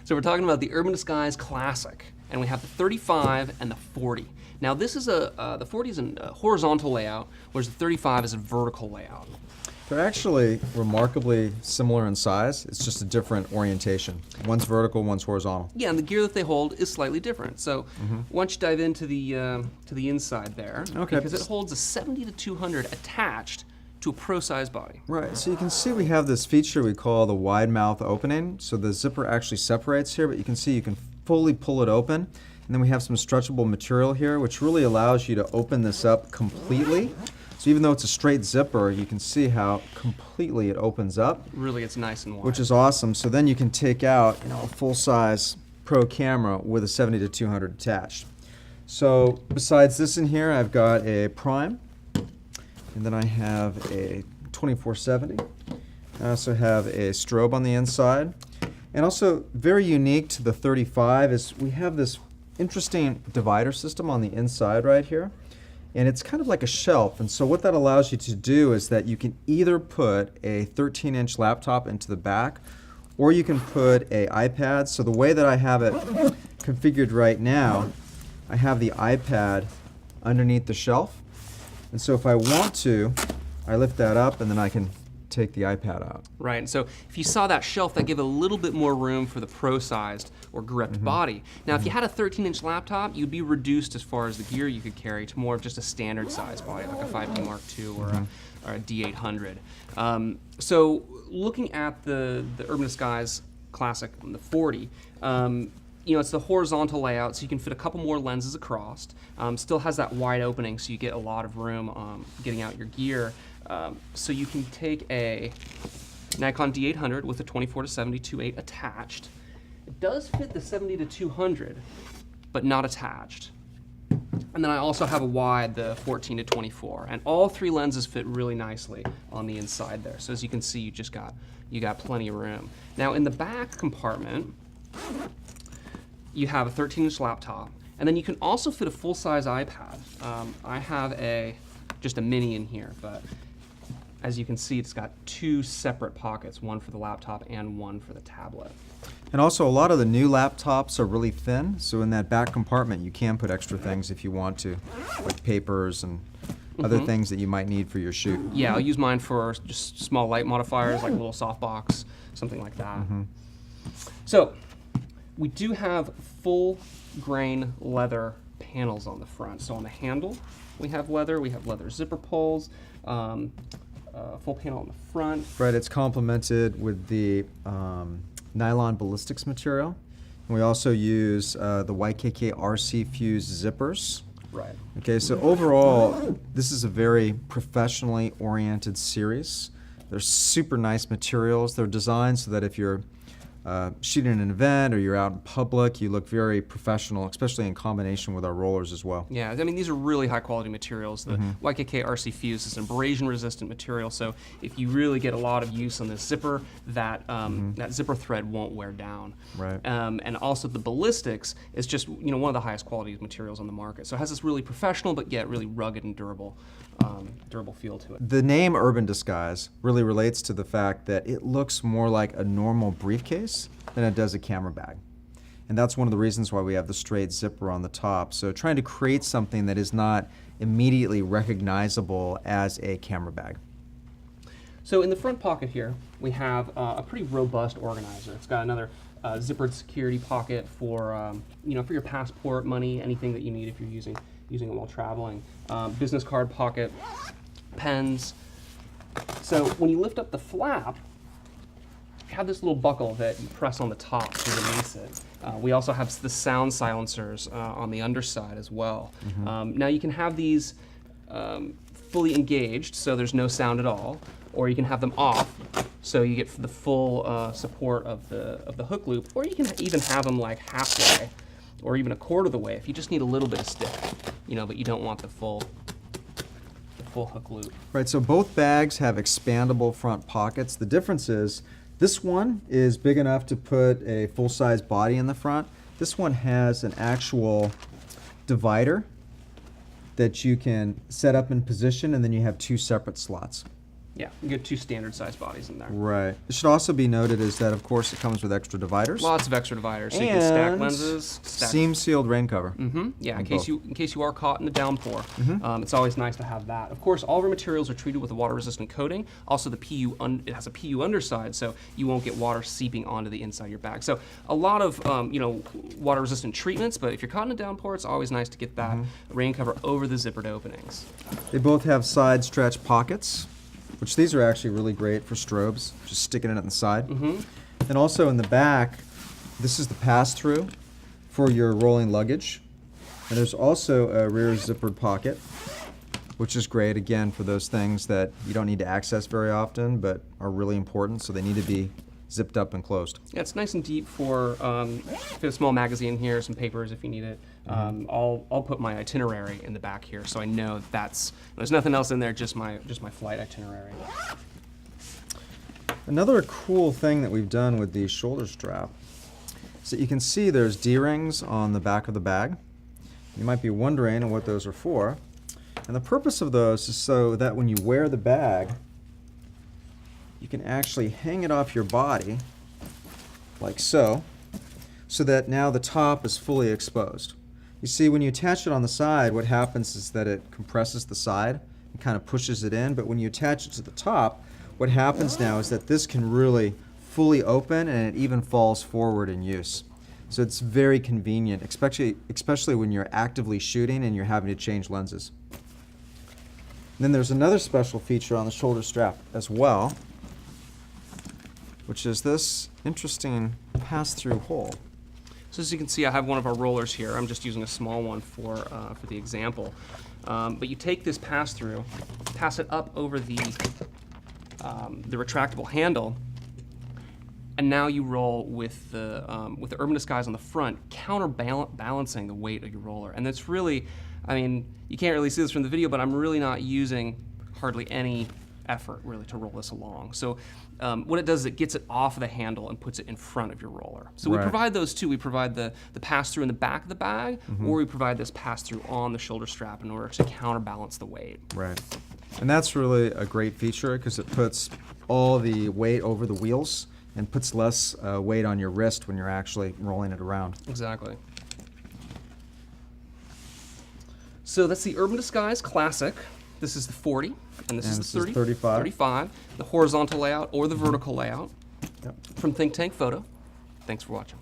So we're talking about the Urban Disguise Classic, and we have the 35 and the 40. Now this is the 40 is a horizontal layout, whereas the 35 is a vertical layout. They're actually remarkably similar in size. It's just a different orientation. One's vertical, one's horizontal. Yeah, and the gear that they hold is slightly different. So why don't you dive into the inside there? Okay. Because it holds a 70 to 200 attached to a pro-sized body. Right, so you can see we have this feature we call the wide mouth opening. So the zipper actually separates here, but you can see you can fully pull it open. And then we have some stretchable material here, which really allows you to open this up completely. So even though it's a straight zipper, you can see how completely it opens up. Really, it's nice and wide. Which is awesome. So then you can take out, a full-size pro camera with a 70 to 200 attached. So besides this in here, I've got a prime, and then I have a 2470. I also have a strobe on the inside. And also very unique to the 35 is we have this interesting divider system on the inside right here. And it's kind of like a shelf, and so what that allows you to do is that you can either put a 13-inch laptop into the back, or you can put an iPad. So the way that I have it configured right now, I have the iPad underneath the shelf, and so if I want to, I lift that up and then I can take the iPad out. Right, and so if you saw that shelf, that gave a little bit more room for the pro-sized or gripped body. Now, if you had a 13-inch laptop, you'd be reduced as far as the gear you could carry to more of just a standard size body, like a 5D Mark II or a D800. So looking at the Urban Disguise Classic, the 40, it's the horizontal layout, so you can fit a couple more lenses across. Still has that wide opening, so you get a lot of room getting out your gear. So you can take a Nikon D800 with a 24 to 70 2.8 attached. It does fit the 70 to 200, but not attached. And then I also have a wide, the 14 to 24, and all three lenses fit really nicely on the inside there. So as you can see, you got plenty of room. Now in the back compartment, you have a 13-inch laptop, and then you can also fit a full-size iPad. I have just a mini in here, but as you can see, it's got two separate pockets, one for the laptop and one for the tablet. And also, a lot of the new laptops are really thin, so in that back compartment, you can put extra things if you want to, like papers and other things that you might need for your shoot. Yeah, I'll use mine for just small light modifiers, like a little softbox, something like that. So, we do have full grain leather panels on the front. So on the handle, we have leather zipper pulls, full panel on the front. Right, it's complemented with the nylon ballistics material. And we also use the YKK RC Fuse zippers. Right. Okay, so overall, this is a very professionally oriented series. They're super nice materials. They're designed so that if you're shooting an event or you're out in public, you look very professional, especially in combination with our rollers as well. Yeah, I mean, these are really high quality materials. The YKK RC Fuse is an abrasion resistant material, so if you really get a lot of use on this zipper, that zipper thread won't wear down. Right. And also the ballistics is just one of the highest quality materials on the market. So it has this really professional but yet really rugged and durable feel to it. The name Urban Disguise really relates to the fact that it looks more like a normal briefcase than it does a camera bag. And that's one of the reasons why we have the straight zipper on the top. So trying to create something that is not immediately recognizable as a camera bag. So in the front pocket here, we have a pretty robust organizer. It's got another zippered security pocket for for your passport, money, anything that you need if you're using it while traveling. Business card pocket, pens. So when you lift up the flap, you have this little buckle that you press on the top to release it. We also have the sound silencers on the underside as well. Now you can have these fully engaged, so there's no sound at all, or you can have them off, so you get the full support of the hook loop, or you can even have them like halfway, or even a quarter of the way if you just need a little bit of stick, but you don't want the full hook loop. Right, so both bags have expandable front pockets. The difference is this one is big enough to put a full-size body in the front. This one has an actual divider that you can set up in position, and then you have two separate slots. Yeah, you get 2 standard size bodies in there. Right. It should also be noted is that, of course, it comes with extra dividers. Lots of extra dividers, so you can stack lenses. Seam sealed rain cover. Yeah, in case you are caught in a downpour, it's always nice to have that. Of course, all of our materials are treated with a water-resistant coating. Also, it has a PU underside, so you won't get water seeping onto the inside of your bag. So a lot of water-resistant treatments, but if you're caught in a downpour, it's always nice to get that rain cover over the zippered openings. They both have side stretch pockets, which these are actually really great for strobes, just sticking it in the side. And also in the back, this is the pass-through for your rolling luggage. And there's also a rear zippered pocket, which is great, again, for those things that you don't need to access very often, but are really important, so they need to be zipped up and closed. Yeah, it's nice and deep for fit a small magazine here, some papers if you need it. I'll put my itinerary in the back here, so I know there's nothing else in there, just my flight itinerary. Another cool thing that we've done with the shoulder strap is that you can see there's D-rings on the back of the bag. You might be wondering what those are for. And the purpose of those is so that when you wear the bag, you can actually hang it off your body, like so that now the top is fully exposed. You see, when you attach it on the side, what happens is that it compresses the side and kind of pushes it in, but when you attach it to the top, what happens now is that this can really fully open and it even falls forward in use. So it's very convenient, especially when you're actively shooting and you're having to change lenses. And then there's another special feature on the shoulder strap as well, which is this interesting pass-through hole. So as you can see, I have one of our rollers here. I'm just using a small one for the example. But you take this pass-through, pass it up over the retractable handle, and now you roll with the Urban Disguise on the front, counterbalancing the weight of your roller. And that's really, I mean, you can't really see this from the video, but I'm really not using hardly any effort really to roll this along. So what it does is it gets it off of the handle and puts it in front of your roller. So we provide those two. We provide the pass-through in the back of the bag, or we provide this pass-through on the shoulder strap in order to counterbalance the weight. Right. And that's really a great feature because it puts all the weight over the wheels and puts less weight on your wrist when you're actually rolling it around. Exactly. So that's the Urban Disguise Classic. This is the 40, and this is the 35. The horizontal layout or the vertical layout from Think Tank Photo. Thanks for watching.